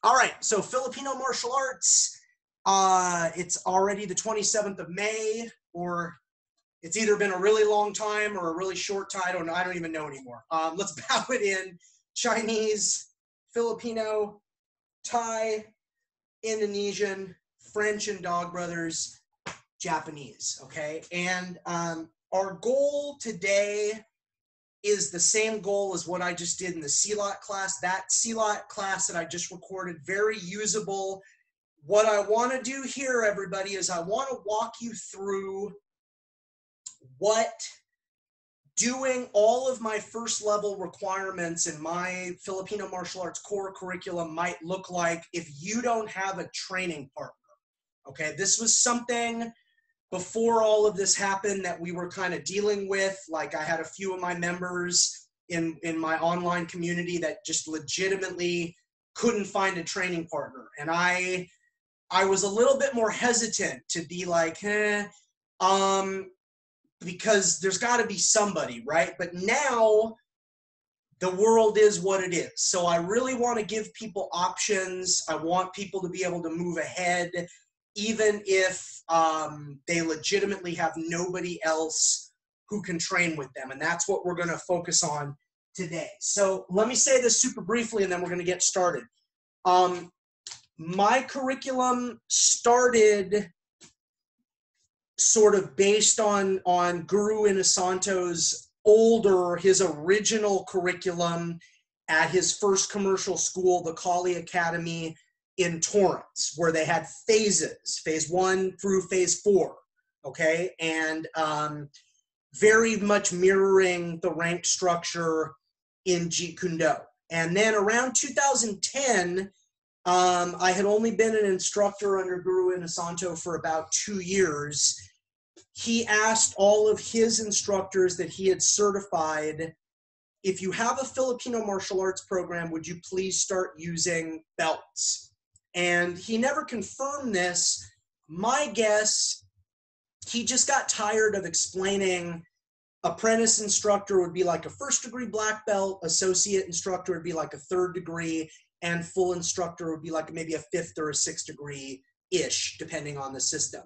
All right, so Filipino martial arts, it's already the 27th of May, or it's either been a really long time or a really short time. I don't even know anymore. Let's bow it in. Chinese, Filipino, Thai, Indonesian, French and Dog Brothers, Japanese, okay? And our goal today is the same goal as what I just did in the CLOT class. That CLOT class that I just recorded, very usable. What I want to do here, everybody, is I want to walk you through what doing all of my first level requirements in my Filipino martial arts core curriculum might look like if you don't have a training partner. Okay, this was something before all of this happened that we were kind of dealing with. Like, I had a few of my members in my online community that just legitimately couldn't find a training partner. And I was a little bit more hesitant to be like, because there's got to be somebody, right? But now the world is what it is. So I really want to give people options. I want people to be able to move ahead, even if they legitimately have nobody else who can train with them. And that's what we're going to focus on today. So let me say this super briefly, and then we're going to get started. My curriculum started sort of based on Guro Inosanto's his original curriculum at his first commercial school, the Kali Academy in Torrance, where they had phases, phase 1 through phase 4, okay? And very much mirroring the rank structure in Jeet Kune Do. And then around 2010, I had only been an instructor under Guro Inosanto for about 2 years. He asked all of his instructors that he had certified, if you have a Filipino martial arts program, would you please start using belts? And he never confirmed this. My guess, he just got tired of explaining apprentice instructor would be like a first degree black belt, associate instructor would be like a 3rd degree, and full instructor would be like maybe a 5th or a 6th degree-ish, depending on the system.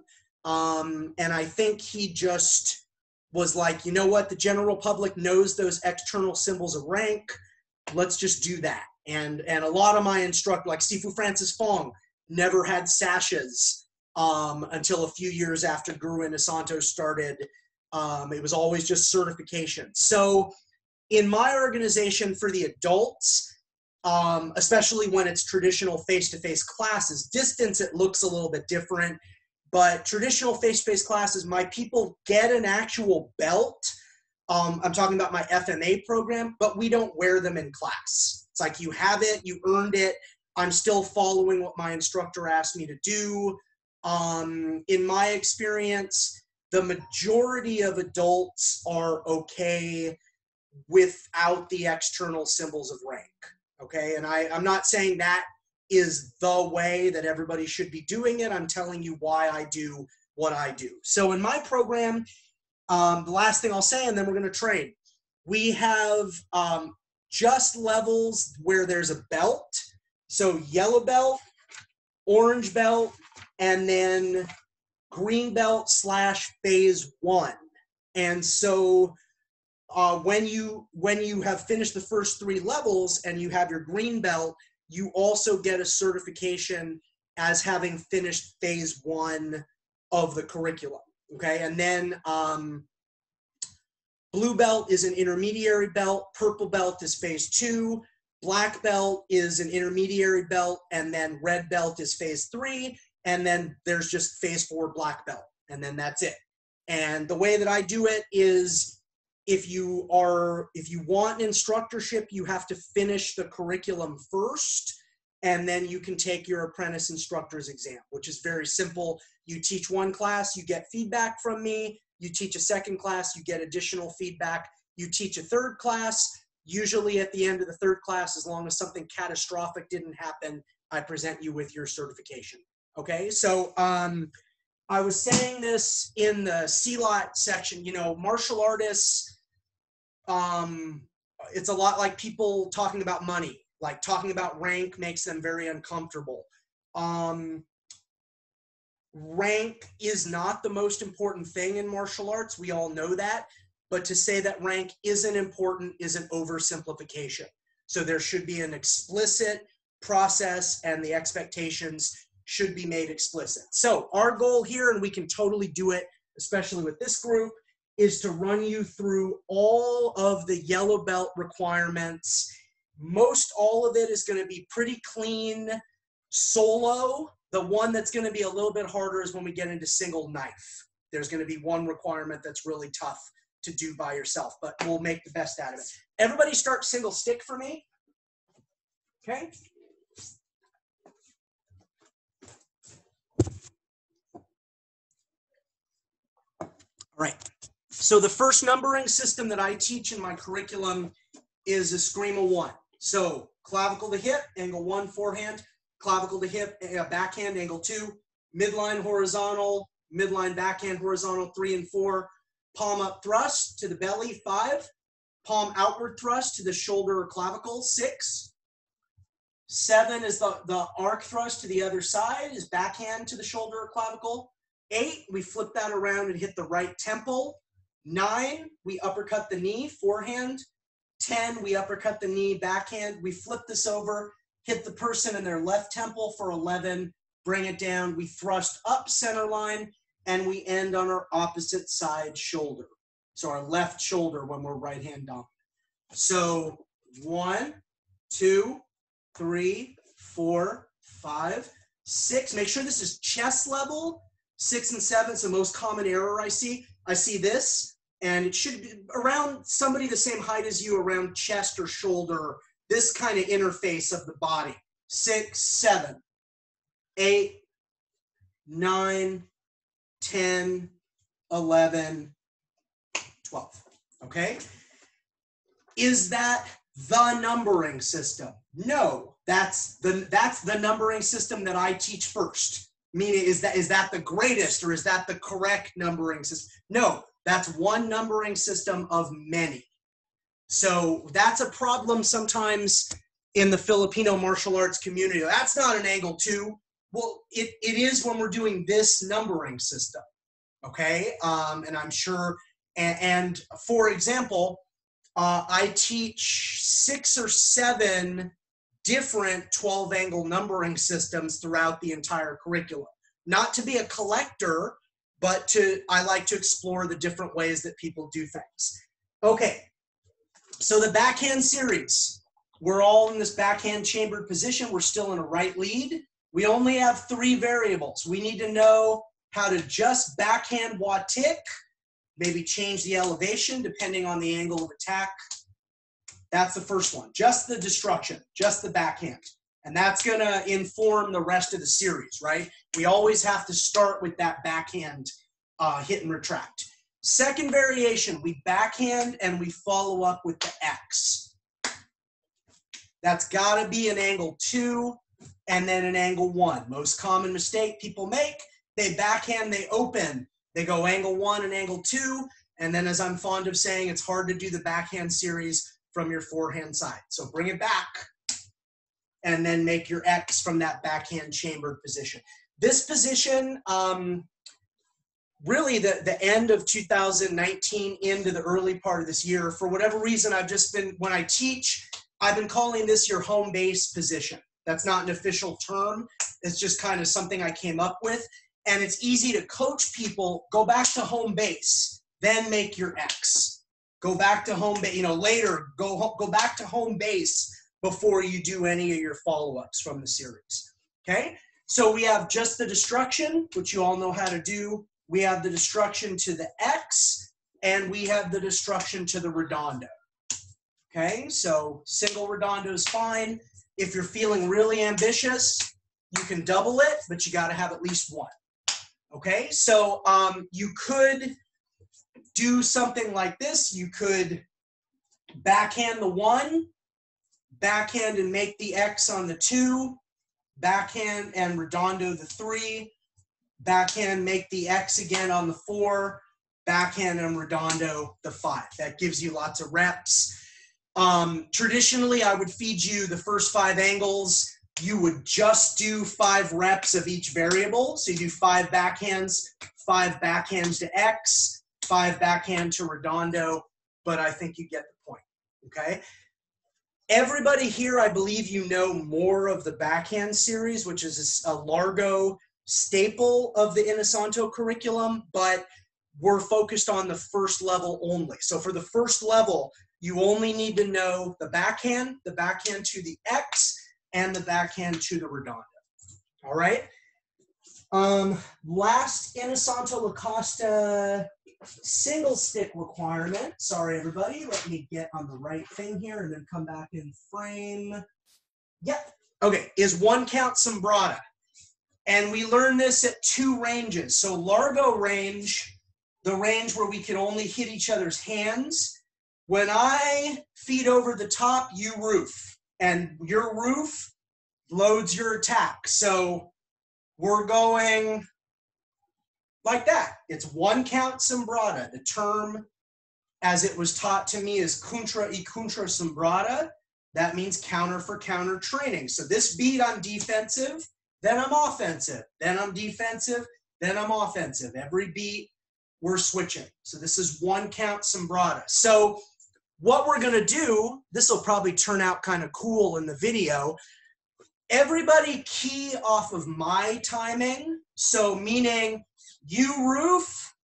And I think he just was like, you know what, the general public knows those external symbols of rank. Let's just do that. And a lot of my instructors, like Sifu Francis Fong, never had sashes until a few years after Guro Inosanto started. It was always just certification. So in my organization for the adults, especially when it's traditional face-to-face classes, distance, it looks a little bit different. But traditional face-to-face classes, my people get an actual belt. I'm talking about my FMA program, but we don't wear them in class. It's like you have it, you earned it. I'm still following what my instructor asked me to do. In my experience, the majority of adults are okay without the external symbols of rank, okay? And I'm not saying that is the way that everybody should be doing it. I'm telling you why I do what I do. So in my program, the last thing I'll say, and then we're going to train, we have just levels where there's a belt. So yellow belt, orange belt, and then green belt / phase 1. And so when you have finished the first 3 levels and you have your green belt, you also get a certification as having finished phase 1 of the curriculum, okay? And then blue belt is an intermediary belt, purple belt is phase 2, black belt is an intermediary belt, and then red belt is phase 3, and then there's just phase 4 black belt, and then that's it. And the way that I do it is, if you want an instructorship, you have to finish the curriculum first, and then you can take your apprentice instructor's exam, which is very simple. You teach 1 class, you get feedback from me. You teach a 2nd class, you get additional feedback. You teach a 3rd class. Usually at the end of the 3rd class, as long as something catastrophic didn't happen, I present you with your certification. Okay, so I was saying this in the CLOT section, you know, martial artists, it's a lot like people talking about money. Like talking about rank makes them very uncomfortable. Rank is not the most important thing in martial arts. We all know that. But to say that rank isn't important is an oversimplification. So there should be an explicit process, and the expectations should be made explicit. So our goal here, and we can totally do it, especially with this group, is to run you through all of the yellow belt requirements. Most all of it is going to be pretty clean solo. The one that's going to be a little bit harder is when we get into single knife. There's going to be one requirement that's really tough to do by yourself, but we'll make the best out of it. Everybody start single stick for me. Okay. All right. So the first numbering system that I teach in my curriculum is Eskrima 1. So clavicle to hip, angle 1, forehand. Clavicle to hip, backhand, angle 2, midline horizontal, midline backhand horizontal, 3 and 4, palm up thrust to the belly, 5, palm outward thrust to the shoulder or clavicle, 6, 7 is the arc thrust to the other side, is backhand to the shoulder or clavicle, 8, we flip that around and hit the right temple, 9, we uppercut the knee, forehand, 10, we uppercut the knee, backhand, we flip this over, hit the person in their left temple for 11, bring it down, we thrust up center line, and we end on our opposite side shoulder. So our left shoulder when we're right hand dominant. So 1, 2, 3, 4, 5, 6. Make sure this is chest level. 6 and 7 is the most common error I see. I see this, and it should be around somebody the same height as you, around chest or shoulder, this kind of interface of the body. 6, 7, 8, 9, 10, 11, 12. Okay? Is that the numbering system? No, that's the numbering system that I teach first. Meaning, is that the greatest, or is that the correct numbering system? No, that's one numbering system of many. So that's a problem sometimes in the Filipino martial arts community. That's not an angle 2. Well, it is when we're doing this numbering system, okay? And I'm sure, and for example, I teach 6 or 7 different 12-angle numbering systems throughout the entire curriculum. Not to be a collector, but I like to explore the different ways that people do things. Okay. So the backhand series, we're all in this backhand chambered position. We're still in a right lead. We only have 3 variables. We need to know how to just backhand watik, maybe change the elevation depending on the angle of attack. That's the first one, just the destruction, just the backhand. And that's gonna inform the rest of the series, right? We always have to start with that backhand hit and retract. Second variation, we backhand and we follow up with the X. That's gotta be an angle 2 and then an angle 1. Most common mistake people make, they backhand, they open. They go angle 1 and angle 2, and then as I'm fond of saying, it's hard to do the backhand series from your forehand side. So bring it back and then make your X from that backhand chambered position. This position, really the end of 2019 into the early part of this year, for whatever reason, when I teach, I've been calling this your home base position. That's not an official term. It's just kind of something I came up with. And it's easy to coach people, go back to home base, then make your X. Go back to home base, later, go back to home base before you do any of your follow-ups from the series, okay? So we have just the destruction, which you all know how to do. We have the destruction to the X, and we have the destruction to the redondo, okay? So single redondo is fine. If you're feeling really ambitious, you can double it, but you got to have at least 1. Okay, so you could do something like this. You could backhand the 1, backhand and make the X on the 2, backhand and redondo the 3, backhand, make the X again on the 4, backhand and redondo the 5. That gives you lots of reps. Traditionally, I would feed you the first 5 angles. You would just do 5 reps of each variable. So you do 5 backhands, 5 backhands to X, 5 backhand to Redondo, but I think you get the point, okay? Everybody here, I believe you know more of the backhand series, which is a Largo staple of the Inosanto curriculum, but we're focused on the first level only. So for the first level, you only need to know the backhand to the X, and the backhand to the Redondo. All right. Last Inosanto La Costa single stick requirement. Sorry, everybody. Let me get on the right thing here and then come back in frame. Yep. Okay. Is 1 count sombrata. And we learn this at 2 ranges. So Largo range, the range where we can only hit each other's hands. When I feed over the top, you roof, and your roof loads your attack. So we're going like that. It's 1 count sombrata. The term, as it was taught to me, is contra y contra sombrata. That means counter for counter training. So this beat, I'm defensive, then I'm offensive, then I'm defensive, then I'm offensive. Every beat, we're switching. So this is 1 count sombrata. So what we're going to do, this will probably turn out kind of cool in the video. Everybody key off of my timing. So meaning you roof,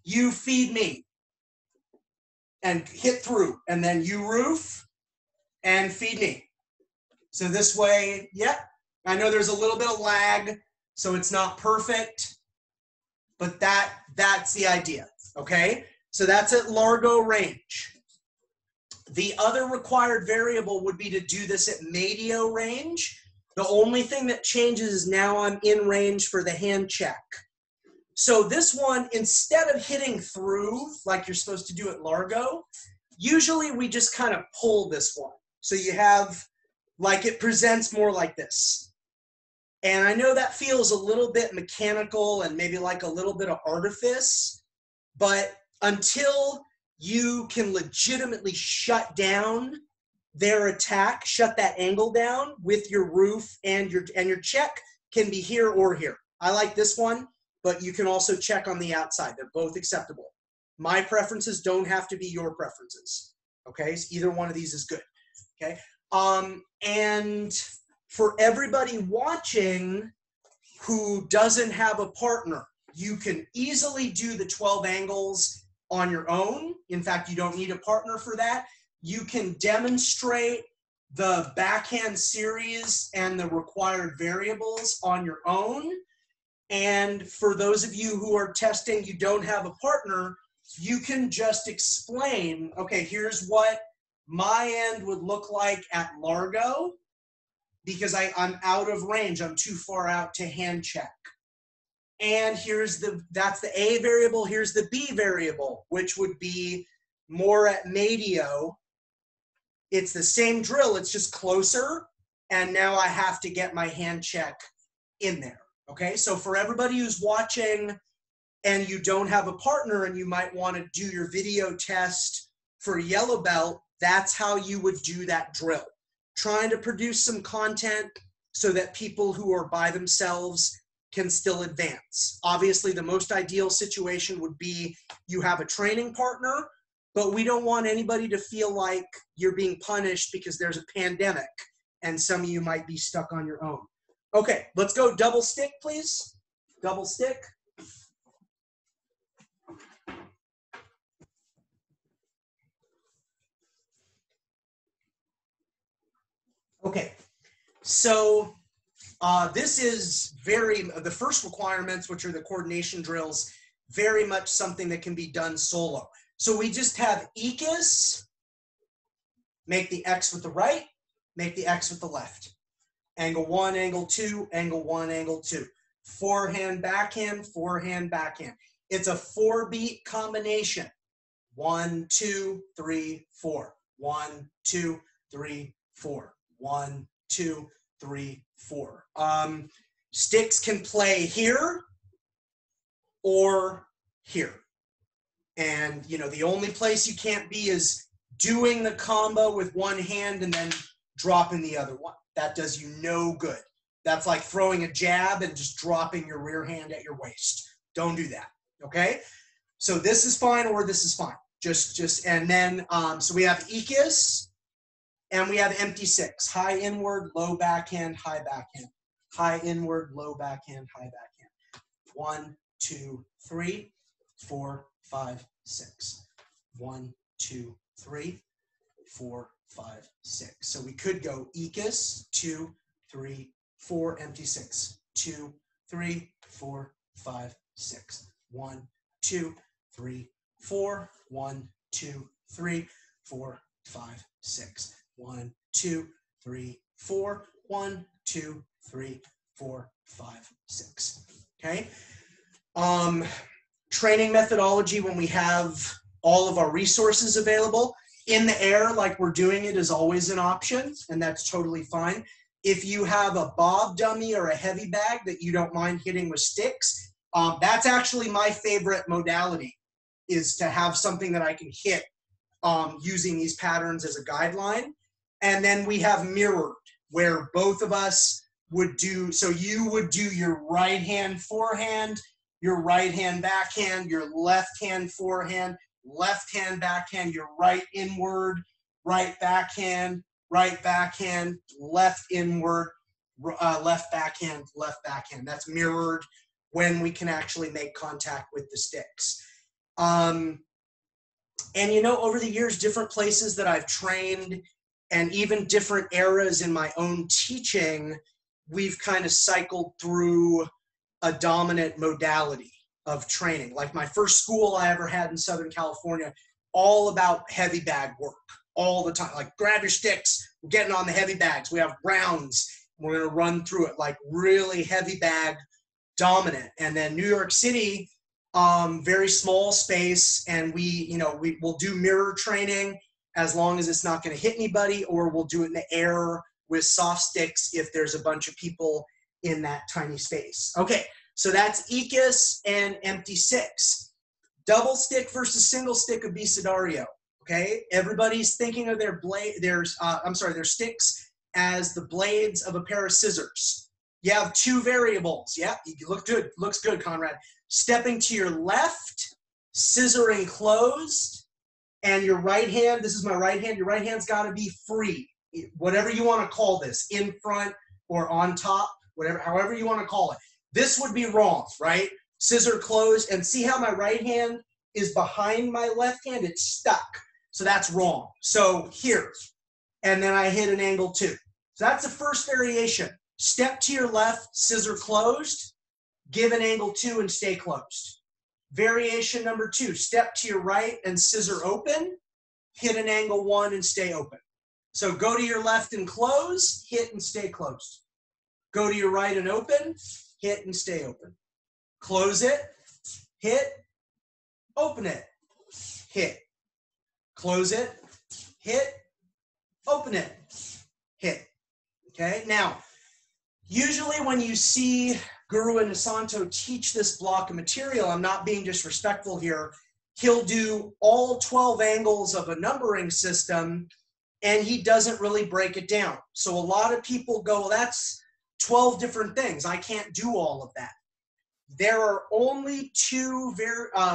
you feed me and hit through, and then you roof and feed me. So this way, yeah, I know there's a little bit of lag, so it's not perfect, but that's the idea, okay? So that's at Largo range. The other required variable would be to do this at Mayo range. The only thing that changes is now I'm in range for the hand check. So this one, instead of hitting through like you're supposed to do at Largo, usually we just kind of pull this one. So you have, like, it presents more like this. And I know that feels a little bit mechanical and maybe like a little bit of artifice, but until you can legitimately shut down their attack, shut that angle down with your roof, and your check can be here or here. I like this one, but you can also check on the outside. They're both acceptable. My preferences don't have to be your preferences. Okay, so either one of these is good. Okay, and for everybody watching who doesn't have a partner, you can easily do the 12 angles on your own. In fact, you don't need a partner for that. You can demonstrate the backhand series and the required variables on your own. And for those of you who are testing, you don't have a partner, you can just explain, okay, here's what my end would look like at Largo, because I'm out of range. I'm too far out to hand check. And that's the A variable. Here's the B variable, which would be more at Mayo. It's the same drill. It's just closer. And now I have to get my hand check in there. Okay, so for everybody who's watching and you don't have a partner and you might want to do your video test for yellow belt, that's how you would do that drill. Trying to produce some content so that people who are by themselves can still advance. Obviously, the most ideal situation would be you have a training partner, but we don't want anybody to feel like you're being punished because there's a pandemic and some of you might be stuck on your own. Okay, let's go double stick, please. Double stick. Okay, so this is the first requirements, which are the coordination drills, very much something that can be done solo. So we just have Ikis, make the X with the right, make the X with the left. Angle 1, angle 2, angle 1, angle 2. Forehand, backhand, forehand, backhand. It's a 4-beat combination. 1, 2, 3, 4. 1, 2, 3, 4. 1, 2, 3, 4. Sticks can play here or here. And, you know, the only place you can't be is doing the combo with one hand and then dropping the other one. That does you no good. That's like throwing a jab and just dropping your rear hand at your waist. Don't do that, okay? So this is fine or this is fine. And then, so we have Ikis and we have empty six. High inward, low backhand, high backhand. High inward, low backhand, high backhand. 1, 2, 3, 4, 5, 6. 1, 2, 3, 4, 5, 6. So we could go Ikis, 2, 3, 4, empty 6. 2, 3, 4, 5, 6. 1, 2, 3, 4. 1, 2, 3, 4, 5, 6. 1, 2, 3, 4. 1, 2, 3, 4, 5, 6. Okay. Training methodology when we have all of our resources available. In the air, like we're doing it, is always an option, and that's totally fine. If you have a bob dummy or a heavy bag that you don't mind hitting with sticks, that's actually my favorite modality, is to have something that I can hit using these patterns as a guideline. And then we have mirrored, where both of us would do, so you would do your right hand forehand, your right hand backhand, your left hand forehand, left hand backhand, your right inward, right backhand, left inward, left backhand, left backhand. That's mirrored when we can actually make contact with the sticks. And you know, over the years, different places that I've trained and even different eras in my own teaching, we've kind of cycled through a dominant modality of training. Like my first school I ever had in Southern California, all about heavy bag work all the time. Like, grab your sticks, we're getting on the heavy bags. We have rounds, we're gonna run through it, like really heavy bag dominant. And then New York City, very small space, and we will do mirror training as long as it's not gonna hit anybody, or we'll do it in the air with soft sticks if there's a bunch of people in that tiny space. Okay, so that's Ikis and empty six. Double stick versus single stick abecedario. Okay, everybody's thinking of their sticks as the blades of a pair of scissors. You have two variables. Yeah, you look good. Looks good, Conrad. Stepping to your left, scissoring closed, and your right hand. This is my right hand. Your right hand's got to be free. Whatever you want to call this, in front or on top, whatever, however you want to call it. This would be wrong, right? Scissor closed, and see how my right hand is behind my left hand? It's stuck. So that's wrong. So here, and then I hit an angle 2. So that's the first variation. Step to your left, scissor closed, give an angle 2 and stay closed. Variation number 2, step to your right and scissor open, hit an angle 1 and stay open. So go to your left and close, hit and stay closed. Go to your right and open, hit and stay open. Close it, hit, open it, hit. Close it, hit, open it, hit. Okay, now, usually when you see Guro and Inosanto teach this block of material, I'm not being disrespectful here, he'll do all 12 angles of a numbering system, and he doesn't really break it down. So a lot of people go, well, that's 12 different things. I can't do all of that. There are only 2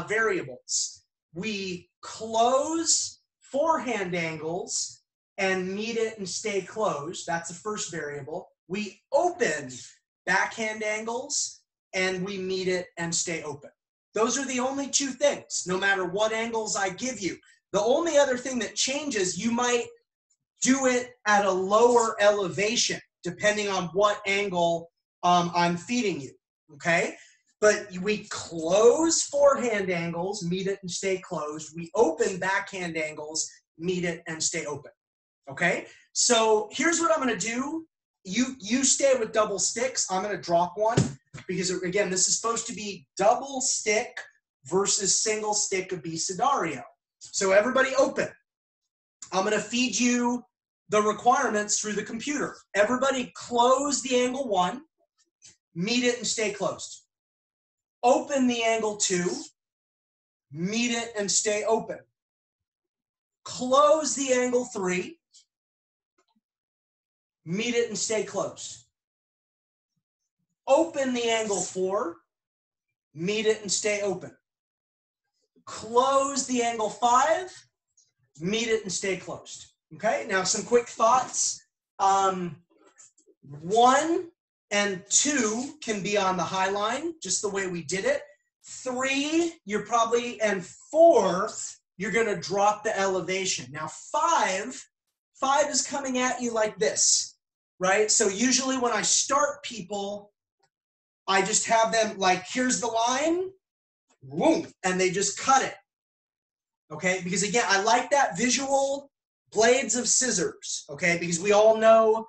variables. We close forehand angles and meet it and stay closed. That's the first variable. We open backhand angles and we meet it and stay open. Those are the only 2 things, no matter what angles I give you. The only other thing that changes, you might do it at a lower elevation, depending on what angle I'm feeding you, okay? But we close forehand angles, meet it and stay closed. We open backhand angles, meet it and stay open, okay? So here's what I'm gonna do. You stay with double sticks. I'm gonna drop one because, again, this is supposed to be double stick versus single stick abecedario. So everybody open. I'm gonna feed you the requirements through the computer. Everybody close the angle 1, meet it and stay closed. Open the angle 2, meet it and stay open. close the angle 3, meet it and stay closed. Open the angle 4, meet it and stay open. Close the angle 5, meet it and stay closed. Okay, now some quick thoughts. 1 and 2 can be on the high line, just the way we did it. 3, you're probably, and 4, you're gonna drop the elevation. Now 5 is coming at you like this, right? So usually when I start people, I just have them like, here's the line, boom, and they just cut it, okay? Because again, I like that visual blades of scissors, okay? Because we all know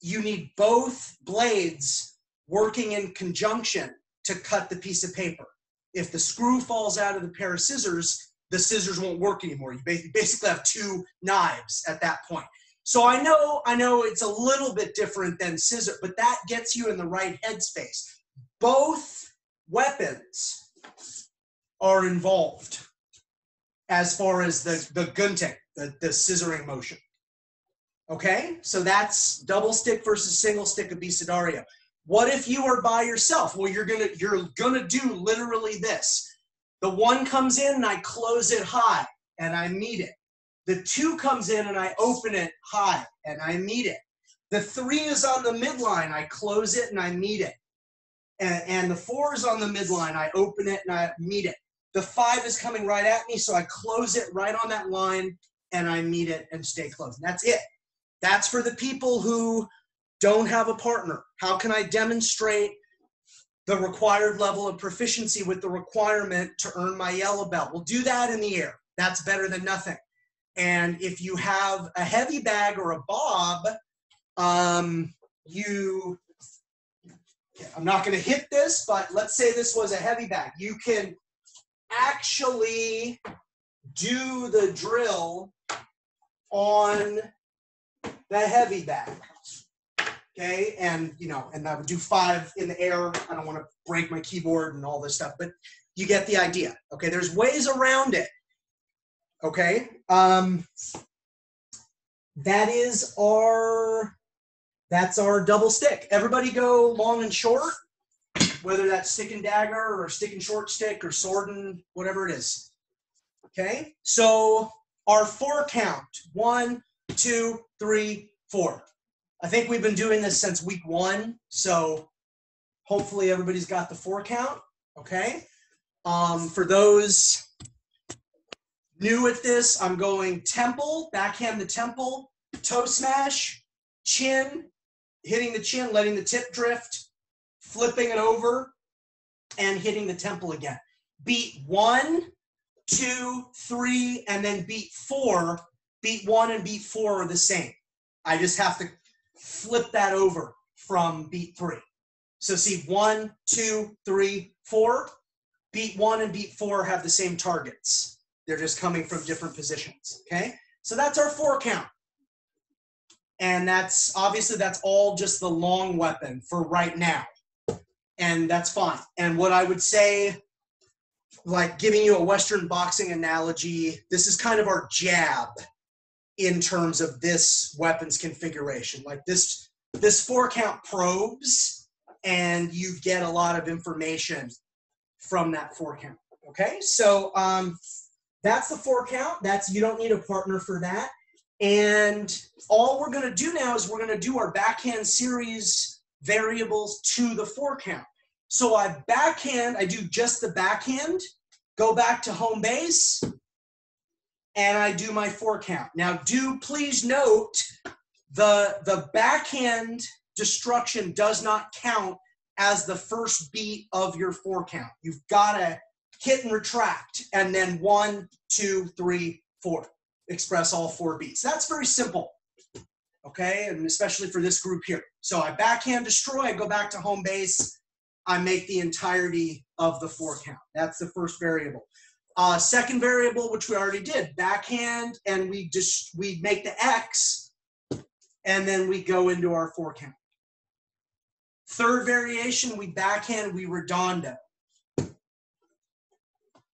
you need both blades working in conjunction to cut the piece of paper. If the screw falls out of the pair of scissors, the scissors won't work anymore. You basically have 2 knives at that point. So I know it's a little bit different than scissor, but that gets you in the right headspace. Both weapons are involved as far as the gunting, the scissoring motion. Okay, so that's double stick versus single stick abecedario. What if you are by yourself? Well, you're gonna do literally this. The 1 comes in and I close it high and I meet it. The 2 comes in and I open it high and I meet it. The 3 is on the midline, I close it and I meet it. And the 4 is on the midline, I open it and I meet it. The 5 is coming right at me, so I close it right on that line and I meet it and stay closed. And that's it. That's for the people who don't have a partner. How can I demonstrate the required level of proficiency with the requirement to earn my yellow belt? We'll do that in the air. That's better than nothing. And if you have a heavy bag or a bob, I'm not going to hit this, but let's say this was a heavy bag. You can actually do the drill on the heavy bag. Okay, and and I would do 5 in the air. I don't want to break my keyboard and all this stuff, but you get the idea. Okay, there's ways around it. Okay, that's our double stick. Everybody go long and short, whether that's stick and dagger or stick and short stick or sword and whatever it is. Okay, so our 4 count, 1, 2, 3, 4. I think we've been doing this since week 1, so hopefully everybody's got the 4 count, okay? For those new at this, I'm going temple, backhand the temple, toe smash, chin, hitting the chin, letting the tip drift, flipping it over, and hitting the temple again. Beat 1, 2, 3, and then beat 4. Beat 1 and beat 4 are the same. I just have to flip that over from beat 3. So see, 1, 2, 3, 4. Beat 1 and beat 4 have the same targets. They're just coming from different positions, okay? So that's our 4 count. And that's all just the long weapon for right now. And that's fine. And what I would say, like giving you a Western boxing analogy, this is kind of our jab in terms of this weapons configuration. Like this 4 count probes, and you get a lot of information from that 4 count. Okay, so that's the 4 count. You don't need a partner for that. And all we're going to do now is we're going to do our backhand series variables to the 4 count. So I do just the backhand, go back to home base, and I do my 4 count. Now please note, the backhand destruction does not count as the first beat of your 4 count. You've got to hit and retract, and then 1, 2, 3, 4. Express all 4 beats. That's very simple, okay? And especially for this group here. So I backhand destroy, I go back to home base, I make the entirety of the 4 count. That's the first variable. Second variable, which we already did, backhand, and we make the X, and then we go into our 4 count. Third variation, we backhand, we redondo.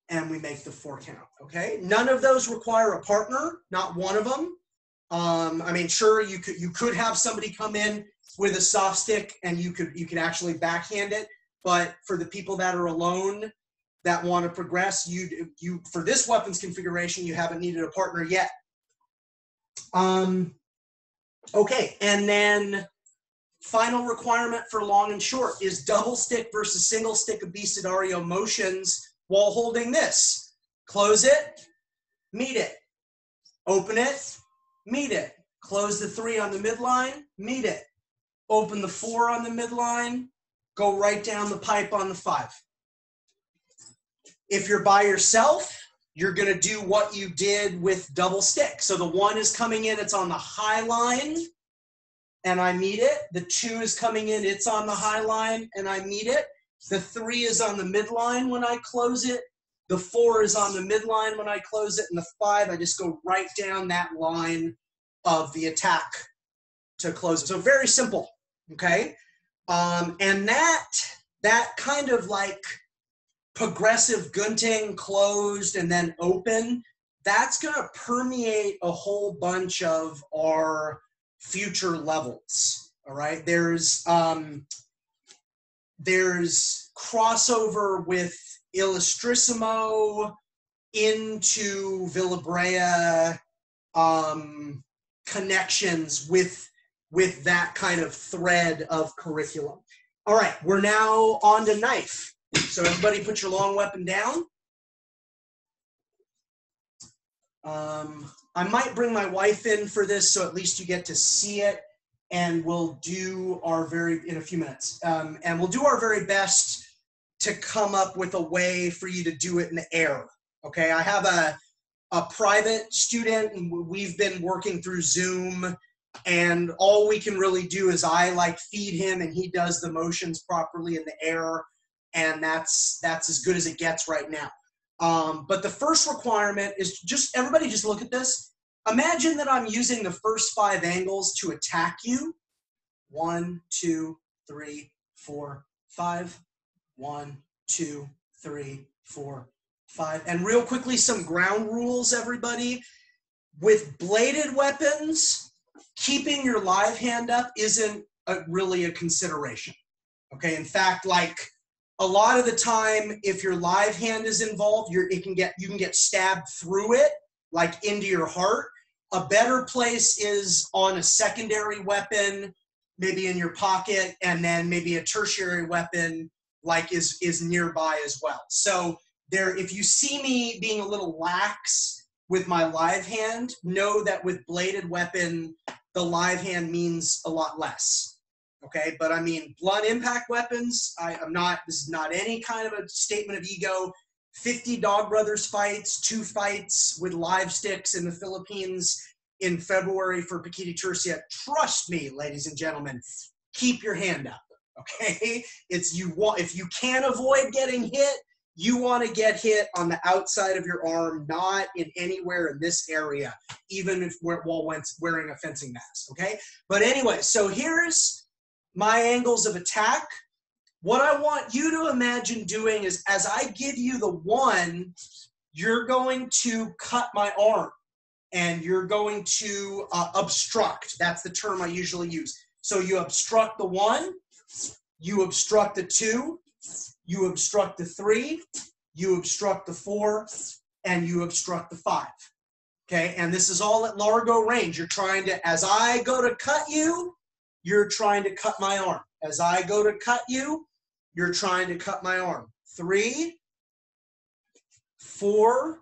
and we make the 4 count, okay? None of those require a partner, not one of them. I mean, sure, you could have somebody come in with a soft stick and you could actually backhand it, but for the people that are alone that want to progress, you for this weapons configuration, you haven't needed a partner yet. Okay, and then final requirement for long and short is double stick versus single stick abecedario motions while holding this. Close it, meet it. Open it, meet it. Close the 3 on the midline, meet it. Open the 4 on the midline, go right down the pipe on the 5. If you're by yourself, you're going to do what you did with double stick. So the 1 is coming in, it's on the high line, and I meet it. The 2 is coming in, it's on the high line, and I meet it. The 3 is on the midline when I close it. The 4 is on the midline when I close it. And the 5, I just go right down that line of the attack to close it. So very simple, okay? And that kind of like progressive gunting, closed and then open, that's going to permeate a whole bunch of our future levels, all right? There's crossover with Illustrissimo into Villabrea connections with that kind of thread of curriculum. All right, we're now on to knife. So everybody put your long weapon down. I might bring my wife in for this so at least you get to see it, and we'll do our in a few minutes. And we'll do our very best to come up with a way for you to do it in the air, okay? I have a private student, and we've been working through Zoom, and all we can really do is I like feed him and he does the motions properly in the air, and that's as good as it gets right now. But the first requirement is everybody just look at this. Imagine that I'm using the first 5 angles to attack you. 1, 2, 3, 4, 5. 1, 2, 3, 4, 5. And real quickly, some ground rules, everybody. With bladed weapons, keeping your live hand up isn't really a consideration. Okay, in fact, like a lot of the time, if your live hand is involved, you can get stabbed through it, like into your heart. A better place is on a secondary weapon, maybe in your pocket, and then maybe a tertiary weapon like is nearby as well. So if you see me being a little lax with my live hand, know that with bladed weapon, the live hand means a lot less. Okay, but I mean, blunt impact weapons, this is not any kind of a statement of ego. 50 Dog Brothers fights, 2 fights with live sticks in the Philippines in February for Pekiti Tirsia. Trust me, ladies and gentlemen, keep your hand up, okay? If you can avoid getting hit, you want to get hit on the outside of your arm, not in anywhere in this area, even while wearing a fencing mask, okay? But anyway, so here's my angles of attack. What I want you to imagine doing is, as I give you the 1, you're going to cut my arm, and you're going to obstruct. That's the term I usually use. So you obstruct the 1, you obstruct the 2, you obstruct the 3, you obstruct the 4, and you obstruct the 5. Okay, and this is all at largo range. You're trying to, as I go to cut you, you're trying to cut my arm. As I go to cut you, you're trying to cut my arm. 3, 4,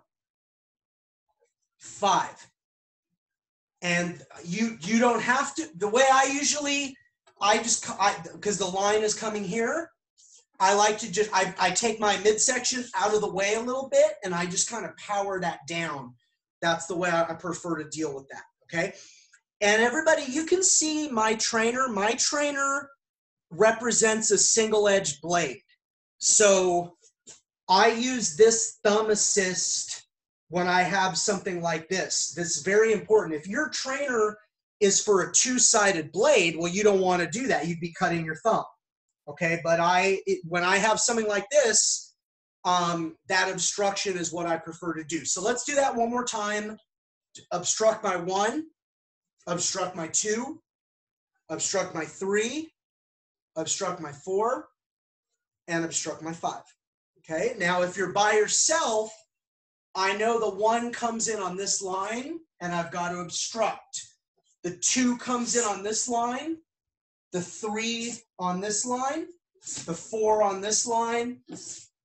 5. And you don't have to, the way I usually, because the line is coming here, I like to I take my midsection out of the way a little bit, and I just kind of power that down. That's the way I prefer to deal with that, okay? And everybody, you can see my trainer. My trainer represents a single-edged blade. So I use this thumb assist when I have something like this. This is very important. If your trainer is for a 2-sided blade, well, you don't want to do that. You'd be cutting your thumb, okay? But when I have something like this, that obstruction is what I prefer to do. So let's do that one more time. Obstruct my 1, obstruct my 2, obstruct my 3, obstruct my 4, and obstruct my 5. Okay, now if you're by yourself, I know the 1 comes in on this line, and I've got to obstruct. The 2 comes in on this line, the 3 on this line, the 4 on this line,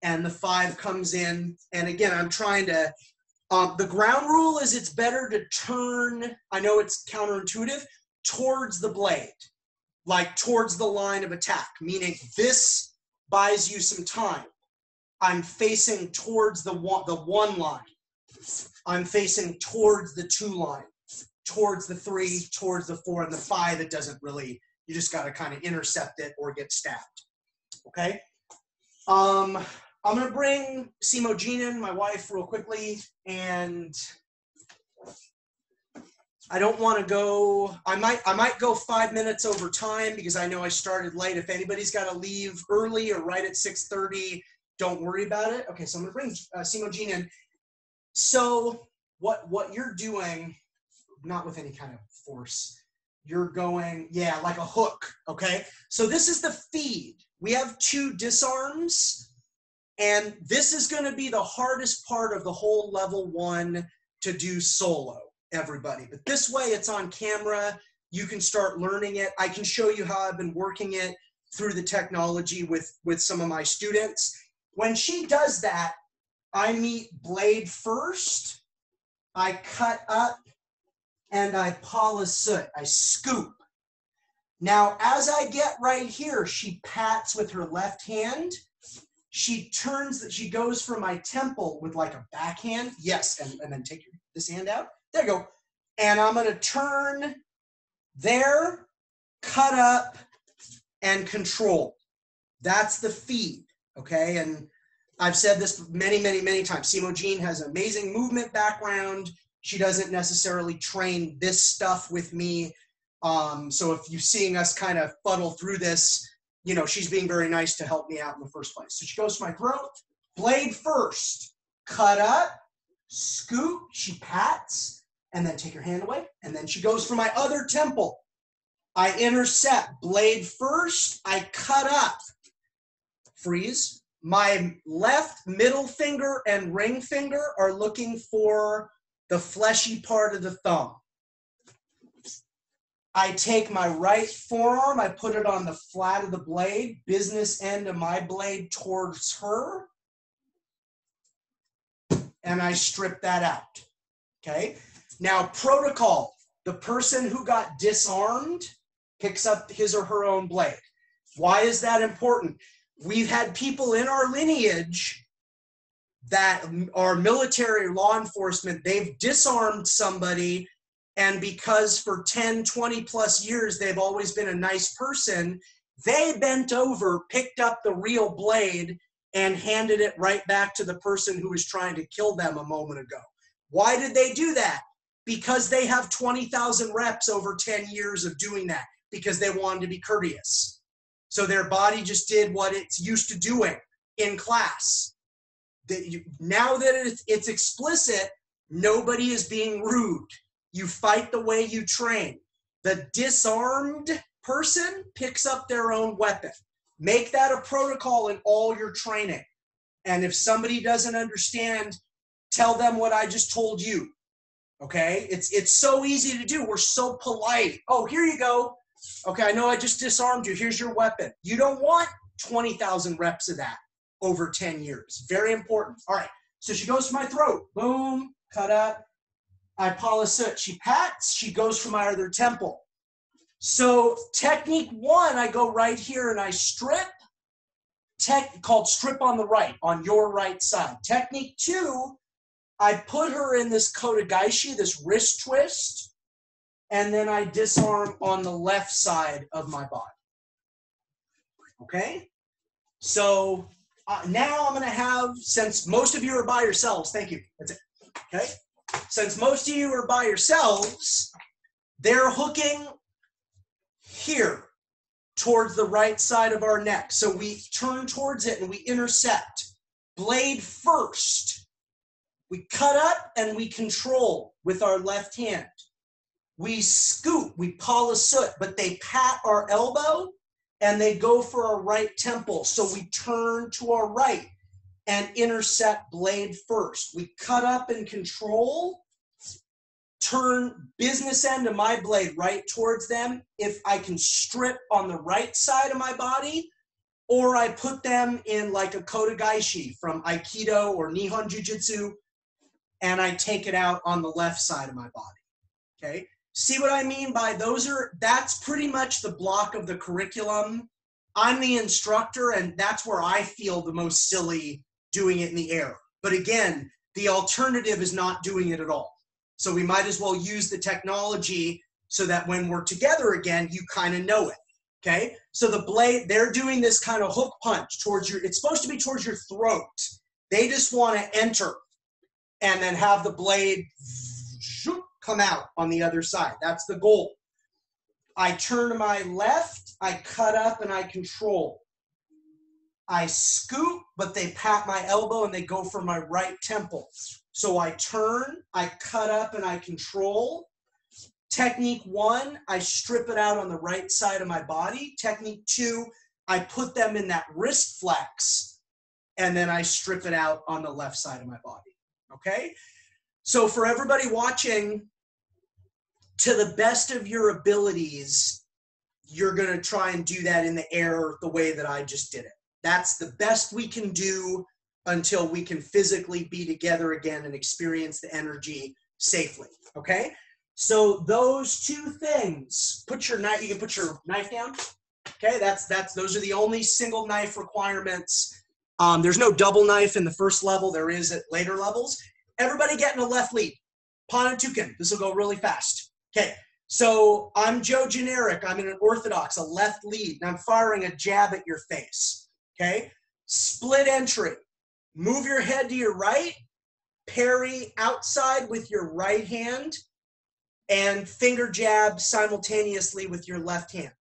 and the 5 comes in. And again, I'm trying to, the ground rule is it's better to turn, I know it's counterintuitive, towards the blade, like towards the line of attack, meaning this buys you some time. I'm facing towards the 1 line. I'm facing towards the 2 line, towards the 3, towards the 4, and the 5. It doesn't really, you just got to kind of intercept it or get stabbed. Okay. I'm going to bring Simogene in, my wife, real quickly, and I don't want to go, I might go 5 minutes over time because I know I started late. If anybody's got to leave early or right at 6:30, don't worry about it. Okay, so I'm going to bring Simogene in. So what you're doing, not with any kind of force, you're going, yeah, like a hook, okay? So this is the feed. We have 2 disarms, and this is going to be the hardest part of the whole level 1 to do solo, everybody. But this way it's on camera. You can start learning it. I can show you how I've been working it through the technology with some of my students. When she does that, I meet blade first, I cut up, and I polissoot, I scoop. Now, as I get right here, she pats with her left hand. She goes for my temple with like a backhand. Yes, and then take this hand out. There you go. And I'm going to turn there, cut up, and control. That's the feed, okay? And I've said this many, many, many times. Simogene has an amazing movement background. She doesn't necessarily train this stuff with me. So if you're seeing us kind of fuddle through this, you know, she's being very nice to help me out in the first place. So she goes to my throat, blade first, cut up, scoop, she pats, and then take her hand away. And then she goes for my other temple. I intercept, blade first, I cut up, freeze. My left middle finger and ring finger are looking for the fleshy part of the thumb. I take my right forearm, I put it on the flat of the blade, business end of my blade towards her, and I strip that out, okay? Now, protocol, the person who got disarmed picks up his or her own blade. Why is that important? We've had people in our lineage that are military or law enforcement, they've disarmed somebody, and because for 10, 20 plus years, they've always been a nice person, they bent over, picked up the real blade, and handed it right back to the person who was trying to kill them a moment ago. Why did they do that? Because they have 20,000 reps over 10 years of doing that, because they wanted to be courteous. So their body just did what it's used to doing in class. Now that it's explicit, nobody is being rude. You fight the way you train. The disarmed person picks up their own weapon. Make that a protocol in all your training. And if somebody doesn't understand, tell them what I just told you. Okay? It's so easy to do. We're so polite. Oh, here you go. Okay, I know I just disarmed you. Here's your weapon. You don't want 20,000 reps of that over 10 years. Very important. All right, so she goes for my throat. Boom, cut up. I polissoot. She pats. She goes for my other temple. So technique 1, I go right here and I strip. Called strip on the right, on your right side. Technique 2, I put her in this kotegaeshi, this wrist twist, and then I disarm on the left side of my body. Okay? So now I'm going to have, since most of you are by yourselves, thank you, that's it. Okay? Since most of you are by yourselves, they're hooking here towards the right side of our neck. So we turn towards it and we intercept. blade first. We cut up and we control with our left hand. We scoop, we polisoot, but they pat our elbow and they go for our right temple. So we turn to our right and intercept blade first. We cut up and control, turn business end of my blade right towards them. If I can strip on the right side of my body, or I put them in like a kodagaishi from Aikido or Nihon Jiu-Jitsu, and I take it out on the left side of my body, okay? See what I mean by that's pretty much the block of the curriculum. I'm the instructor, and that's where I feel the most silly doing it in the air. But again, the alternative is not doing it at all. So we might as well use the technology so that when we're together again, you kind of know it, okay? So the blade, they're doing this kind of hook punch towards it's supposed to be towards your throat. They just want to enter and then have the blade come out on the other side. That's the goal. I turn to my left, I cut up and I control. I scoop, but they pat my elbow and they go for my right temple. So I turn, I cut up and I control. Technique 1, I strip it out on the right side of my body. Technique 2, I put them in that wrist flex and then I strip it out on the left side of my body. Okay? So for everybody watching, to the best of your abilities, you're going to try and do that in the air the way that I just did it. That's the best we can do until we can physically be together again and experience the energy safely. Okay? So those two things, you can put your knife down. Okay? Those are the only single knife requirements. There's no double knife in the first level. There is at later levels. Everybody get in a left lead. Panatuken. This will go really fast. Okay. So I'm Joe Generic. I'm in an orthodox, a left lead, and I'm firing a jab at your face. Okay. Split entry. Move your head to your right. Parry outside with your right hand, and finger jab simultaneously with your left hand.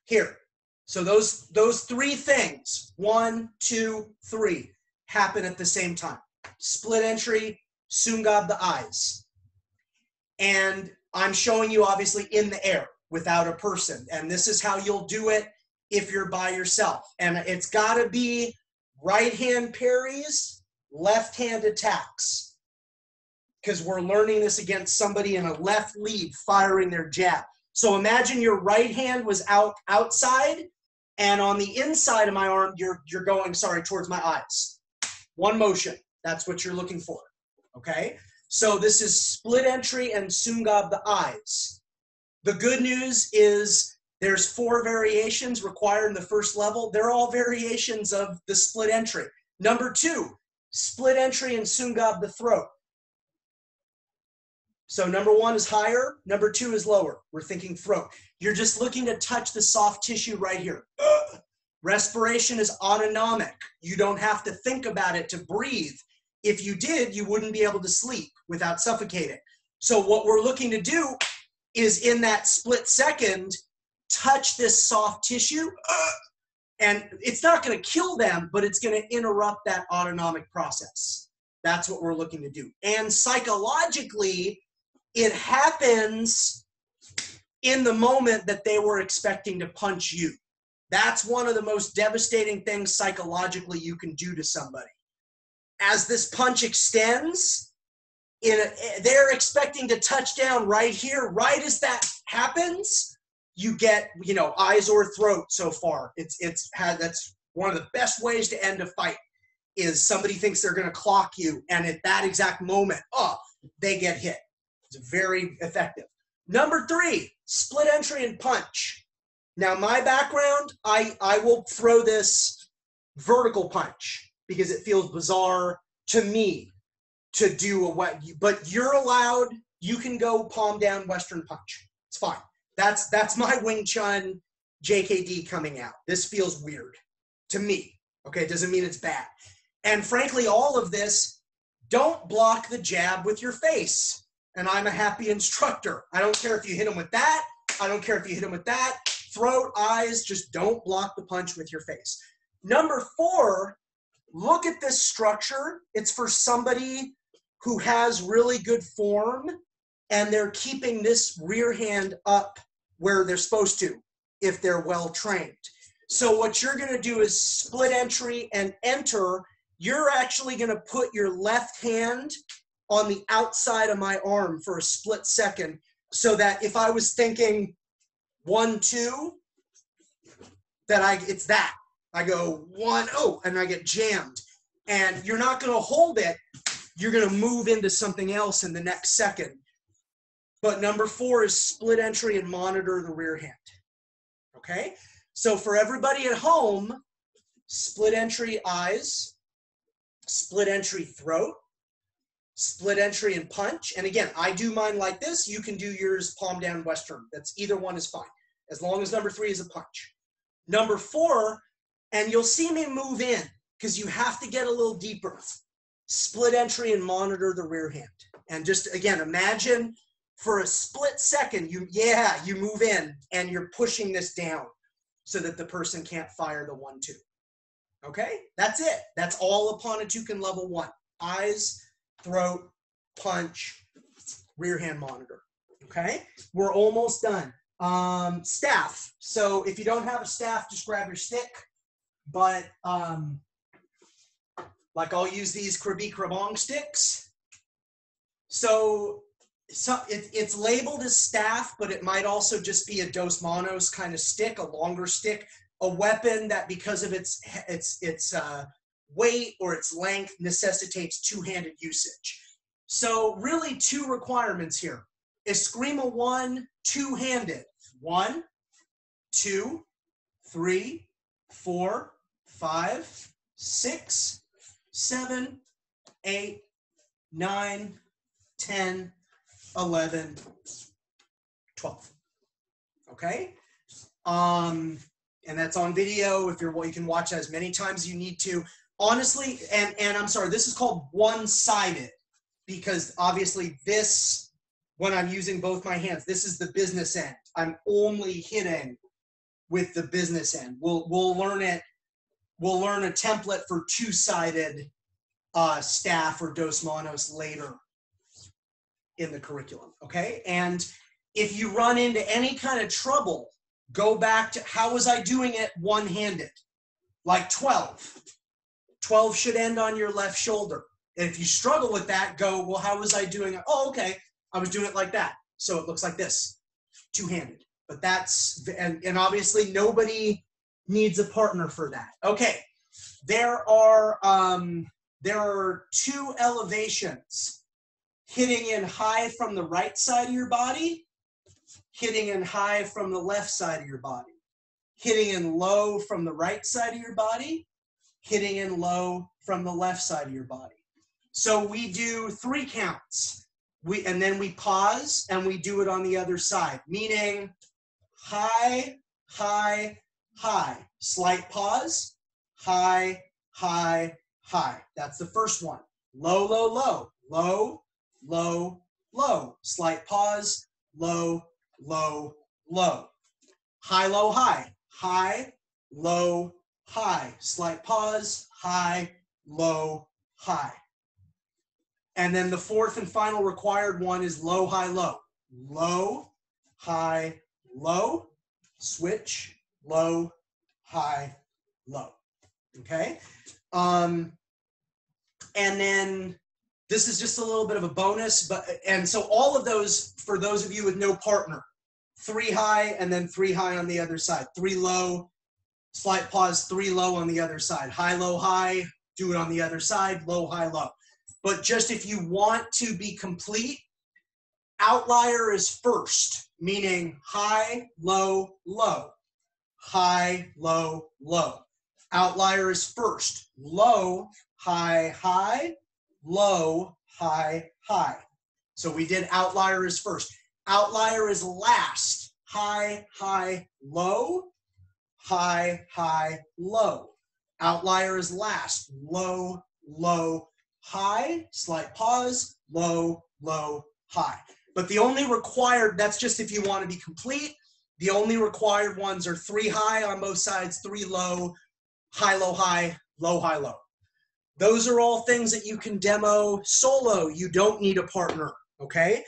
Here. So those three things, 1, 2, 3, happen at the same time. Split entry, sungab the eyes. And I'm showing you obviously in the air without a person. And this is how you'll do it if you're by yourself. And it's got to be right hand parries, left hand attacks. Because we're learning this against somebody in a left lead firing their jab. So imagine your right hand was outside, and on the inside of my arm, you're going, towards my eyes. One motion. That's what you're looking for. Okay? So this is split entry and sungab the eyes. The good news is there's 4 variations required in the first level. They're all variations of the split entry. Number 2, split entry and sungab the throat. So number 1 is higher, number 2 is lower. We're thinking throat. You're just looking to touch the soft tissue right here. Respiration is autonomic. You don't have to think about it to breathe. If you did, you wouldn't be able to sleep without suffocating. So what we're looking to do is in that split second, touch this soft tissue, and it's not going to kill them, but it's going to interrupt that autonomic process. That's what we're looking to do. And psychologically, it happens in the moment that they were expecting to punch you. That's one of the most devastating things psychologically you can do to somebody. As this punch extends, they're expecting to touch down right here. Right as that happens, you get, eyes or throat so far. That's one of the best ways to end a fight is somebody thinks they're going to clock you, and at that exact moment, they get hit. It's very effective. Number 3, split entry and punch. Now, my background, I will throw this vertical punch because it feels bizarre to me to do but you're allowed, you can go palm down Western punch. It's fine. That's my Wing Chun JKD coming out. This feels weird to me. Okay, it doesn't mean it's bad. And frankly, all of this, don't block the jab with your face. And I'm a happy instructor. I don't care if you hit him with that. I don't care if you hit him with that. Throat, eyes, just don't block the punch with your face. Number 4 look at this structure. It's for somebody who has really good form and they're keeping this rear hand up where they're supposed to if they're well trained. So what you're going to do is split entry and enter. You're actually going to put your left hand on the outside of my arm for a split second, so that if I was thinking 1, 2, it's that. I go 1, oh, and I get jammed. And you're not going to hold it. You're going to move into something else in the next second. But number 4 is split entry and monitor the rear hand. Okay? So for everybody at home, split entry eyes, split entry throat, split entry and punch. And again, I do mine like this. You can do yours palm down Western. That's either one is fine, as long as number 3 is a punch. Number 4, and you'll see me move in because you have to get a little deeper. Split entry and monitor the rear hand. And just, again, imagine for a split second, you move in and you're pushing this down so that the person can't fire the 1, 2. Okay? That's it. That's all upon a Tuhon level 1. Eyes, throat, punch, rear hand monitor. Okay? We're almost done. Staff. So if you don't have a staff, just grab your stick. But like I'll use these Krabi Krabong sticks. So it's labeled as staff, but it might also just be a dos manos kind of stick, a longer stick, a weapon that because of its weight or its length necessitates two-handed usage. So really 2 requirements here. Eskrima 1, two-handed. 1, 2, 3, 4, 5, 6, 7, 8, 9, 10, 11, 12. Okay? And that's on video. If you can watch that as many times as you need to. Honestly, and I'm sorry, this is called one-sided because obviously this, when I'm using both my hands, this is the business end. I'm only hitting with the business end. We'll learn it. We'll learn a template for 2-sided staff or dos manos later in the curriculum, okay? And if you run into any kind of trouble, go back to how was I doing it one-handed? Like 12. 12 should end on your left shoulder. And if you struggle with that, go, well, how was I doing it? Oh, okay, I was doing it like that. So it looks like this, two-handed. But that's, and obviously nobody needs a partner for that. Okay, there are 2 elevations. Hitting in high from the right side of your body, hitting in high from the left side of your body, hitting in low from the right side of your body, hitting in low from the left side of your body. So we do 3 counts. And then we pause and we do it on the other side, meaning high, high, high. Slight pause, high, high, high. That's the first one. Low, low, low, low, low, low. Slight pause, low, low, low. High, low, high. High, low, high. Slight pause, high, low, high. And then the 4th and final required one is low, high, low. Low, high, low. Switch, low, high, low. Okay? And then this is just a little bit of a bonus, and so all of those, for those of you with no partner, 3 high and then 3 high on the other side. 3 low, slight pause, 3 low on the other side. High, low, high, do it on the other side, low, high, low. But just if you want to be complete, outlier is first, meaning high, low, low. High, low, low. Outlier is first. Low, high, high. Low, high, high. So we did outlier is first. Outlier is last. High, high, low. High, high, low. Outlier is last. Low, low, high. Slight pause. Low, low, high. But the only required, that's just if you want to be complete. The only required ones are 3 high on both sides, 3 low, high, low, high, low, high, low. Those are all things that you can demo solo. You don't need a partner, okay?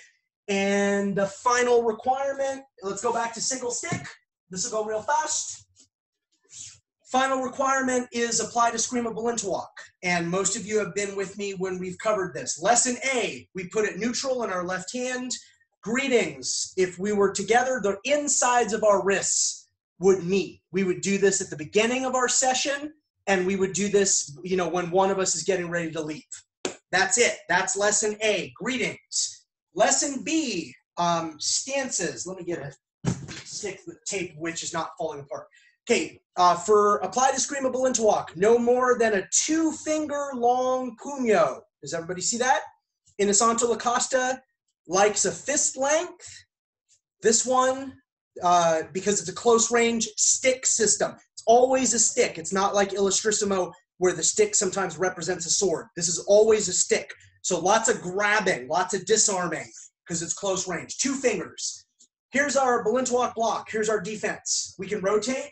And the final requirement, let's go back to single stick. This will go real fast. Final requirement is apply to Eskrima Balintawak. And most of you have been with me when we've covered this. Lesson A, we put it neutral in our left hand. Greetings. If we were together, the insides of our wrists would meet. We would do this at the beginning of our session, and we would do this, you know, when one of us is getting ready to leave. That's it. That's lesson A, greetings. Lesson B, stances. Let me get a stick with tape which is not falling apart. Okay, for apply to Eskrima Balintawak, no more than a 2-finger long puño. Does everybody see that? Inosanto La Costa likes a fist length. This one, because it's a close range stick system. It's always a stick. It's not like Illustrissimo where the stick sometimes represents a sword. This is always a stick. So lots of grabbing, lots of disarming because it's close range. 2 fingers. Here's our Balintawak block. Here's our defense. We can rotate.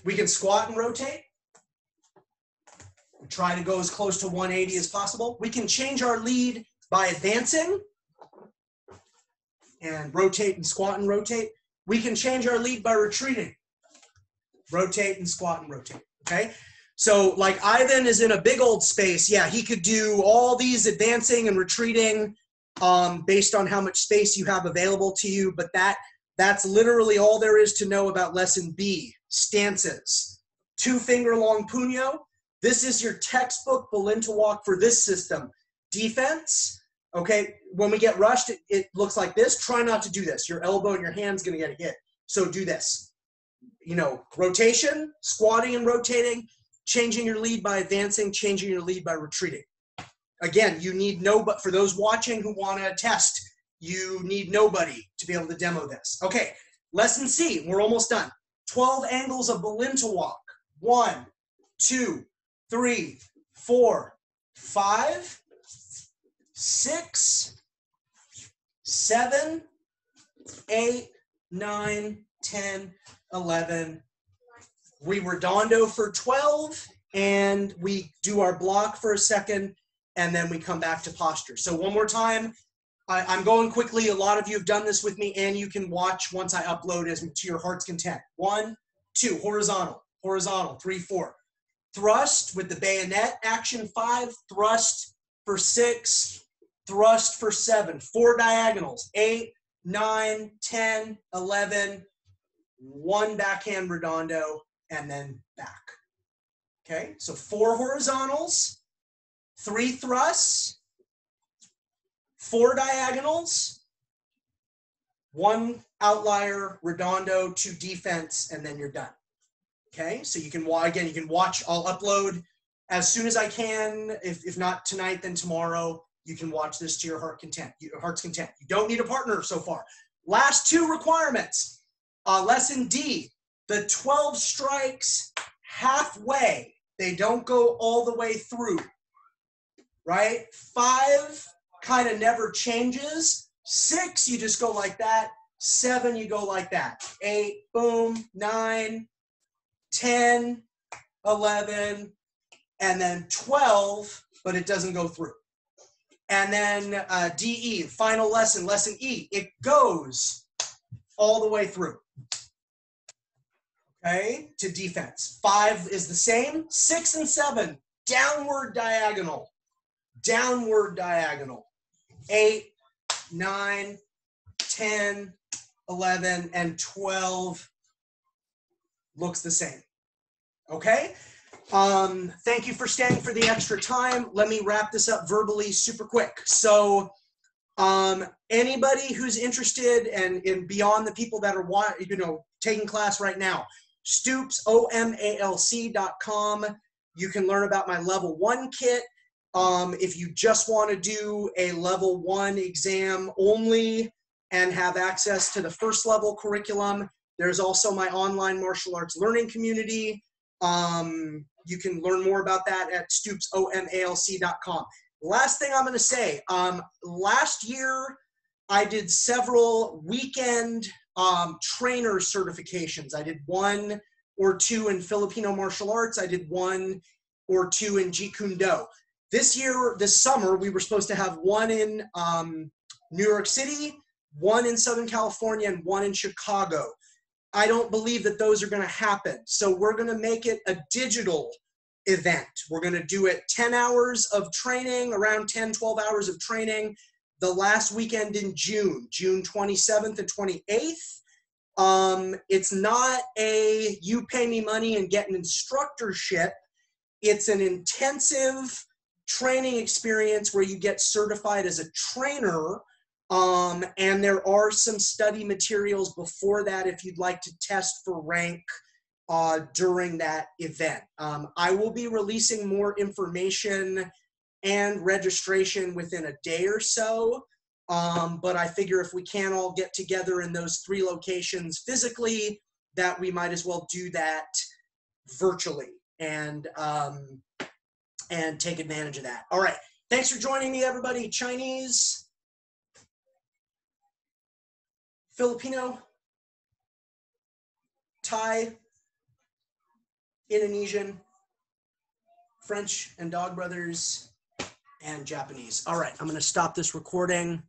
We can squat and rotate. We try to go as close to 180 as possible. We can change our lead by advancing and rotate and squat and rotate. We can change our lead by retreating. Rotate and squat and rotate, okay? So like Ivan is in a big old space. Yeah, he could do all these advancing and retreating based on how much space you have available to you, but that's literally all there is to know about lesson B, stances. 2-finger long puño. This is your textbook Balintawak for this system. Defense, okay, when we get rushed, it looks like this. Try not to do this. Your elbow and your hand's gonna get hit. So do this. You know, rotation, squatting and rotating, changing your lead by advancing, changing your lead by retreating. Again, you need nobody, for those watching who wanna test, you need nobody to be able to demo this. Okay, lesson C, we're almost done. 12 angles of Balintawak. 1, 2, 3, 4, 5, 6, 7, 8, 9, 10, 11. We redondo for 12, and we do our block for a second, and then we come back to posture. So one more time. I'm going quickly. A lot of you have done this with me, and you can watch once I upload as to your heart's content. 1, 2, horizontal, horizontal, 3, 4. Thrust with the bayonet, action 5, thrust for 6, thrust for 7. 4 diagonals, 8, 9, 10, 11, 1 backhand redondo, and then back. Okay, so 4 horizontals, 3 thrusts, 4 diagonals, 1 outlier, redondo, 2 defense, and then you're done. Okay, so you can, again, you can watch, I'll upload as soon as I can. If not tonight, then tomorrow, you can watch this to your heart's content. You don't need a partner so far. Last 2 requirements. Lesson D, the 12 strikes halfway. They don't go all the way through, right? 5 kind of never changes. 6, you just go like that. 7, you go like that. 8, boom, 9, 10, 11, and then 12, but it doesn't go through. And then DE, final lesson, lesson E, it goes all the way through. Okay, to defense. 5 is the same. 6 and 7, downward diagonal. Downward diagonal. 8, 9, 10, 11, and 12 looks the same. Okay? Thank you for staying for the extra time. Let me wrap this up verbally super quick. So anybody who's interested and beyond the people that are taking class right now, Stoops, OMALC.com. You can learn about my level 1 kit. If you just want to do a level 1 exam only and have access to the first level curriculum, there's also my online martial arts learning community. You can learn more about that at stoopsomalc.com. Last thing I'm going to say, last year I did several weekend trainer certifications. I did one or 2 in Filipino martial arts. I did 1 or 2 in Jeet Kune Do. This summer, we were supposed to have 1 in New York City, 1 in Southern California, and 1 in Chicago. I don't believe that those are going to happen. So we're going to make it a digital event. We're going to do it 10 hours of training, around 10, 12 hours of training, the last weekend in June 27th and 28th. It's not a you pay me money and get an instructorship. It's an intensive training experience where you get certified as a trainer. And there are some study materials before that if you'd like to test for rank during that event. I will be releasing more information and registration within a day or so. But I figure if we can't all get together in those 3 locations physically, that we might as well do that virtually and take advantage of that. All right. Thanks for joining me, everybody. Chinese, Filipino, Thai, Indonesian, French and Dog Brothers, and Japanese. All right, I'm going to stop this recording.